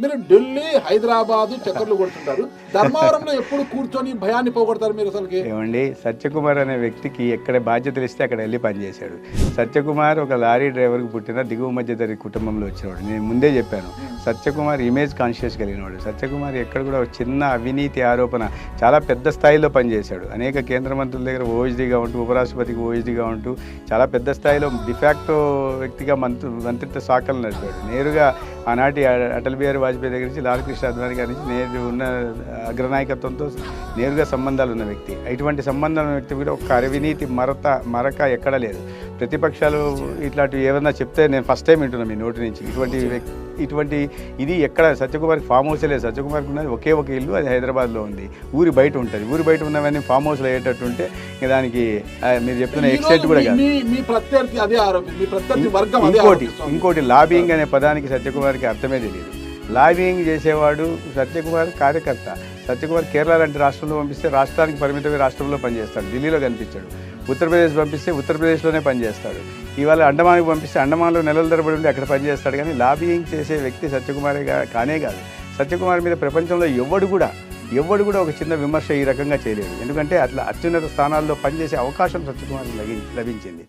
మీరు ఢిల్లీ, హైదరాబాదు చక్కర్లు కొడుతుంటారు. ధర్మవరంలో ఎప్పుడు కూర్చొని భయాన్ని పోగొడతారు మీరు అసలుకి? ఏమండి, సత్యకుమార్ అనే వ్యక్తికి ఎక్కడ బాధ్యతలు ఇస్తే అక్కడ వెళ్ళి పనిచేశాడు. సత్యకుమార్ ఒక లారీ డ్రైవర్కి పుట్టిన దిగువ మధ్యతరగతి కుటుంబంలో వచ్చినవాడు. నేను ముందే చెప్పాను, సత్యకుమార్ ఇమేజ్ కాన్షియస్ కలిగినవాడు. సత్యకుమార్ ఎక్కడ కూడా ఒక చిన్న అవినీతి ఆరోపణ చాలా పెద్ద స్థాయిలో పనిచేశాడు. అనేక కేంద్ర మంత్రుల దగ్గర ఓఎస్డీగా ఉంటూ, ఉపరాష్ట్రపతికి ఓఎస్డీగా ఉంటూ చాలా పెద్ద స్థాయిలో డిఫాక్టో వ్యక్తిగా మంత్రిత్వ శాఖలు నడిపాడు. నేరుగా ఆనాటి అటల్ బిహారీ వాజ్పేయి దగ్గర నుంచి లాల్కృష్ణ అద్వానీ గారి నుంచి నేరు ఉన్న అగ్రనాయకత్వంతో నేరుగా సంబంధాలు ఉన్న వ్యక్తి. ఇటువంటి సంబంధాలు ఉన్న వ్యక్తి కూడా ఒక అవినీతి మరక ఎక్కడా లేదు. ప్రతిపక్షాలు ఇట్లాంటివి ఏమన్నా చెప్తే నేను ఫస్ట్ టైం వింటున్నాను మీ నోటి నుంచి. ఇటువంటి ఇది ఎక్కడ సత్యకుమార్కి ఫామ్ హౌస్ లేదు. సత్యకుమార్కి ఉన్నది ఒకే ఒక ఇల్లు, అది హైదరాబాద్లో ఉంది. ఊరి బయట ఉంటుంది. ఊరి బయట ఉన్నవన్నీ ఫామ్ హౌస్లో అయ్యేటట్టు ఉంటే దానికి మీరు చెప్తున్న ఎక్స్టెంట్ కూడా కాదు. ఇంకోటి లాబింగ్ అనే పదానికి సత్యకుమార్కి అర్థమే తెలియదు. లాబింగ్ చేసేవాడు సత్యకుమార్ కార్యకర్త. సత్యకుమార్ కేరళ లాంటి రాష్ట్రంలో పంపిస్తే రాష్ట్రానికి పరిమితమైన రాష్ట్రంలో పనిచేస్తాడు, ఢిల్లీలో కనిపించాడు. ఉత్తరప్రదేశ్ పంపిస్తే ఉత్తరప్రదేశ్లోనే పనిచేస్తాడు. ఇవాళ అండమాన్కి పంపిస్తే అండమాన్లో నెలల తరబడి ఉండి అక్కడ పనిచేస్తాడు. కానీ లాబింగ్ చేసే వ్యక్తి సత్యకుమారే కానే కాదు. సత్యకుమార్ మీద ప్రపంచంలో ఎవడు కూడా ఒక చిన్న విమర్శ ఈ రకంగా చేయలేడు. ఎందుకంటే అట్లా అత్యున్నత స్థానాల్లో పనిచేసే అవకాశం సత్యకుమార్కి లభించింది.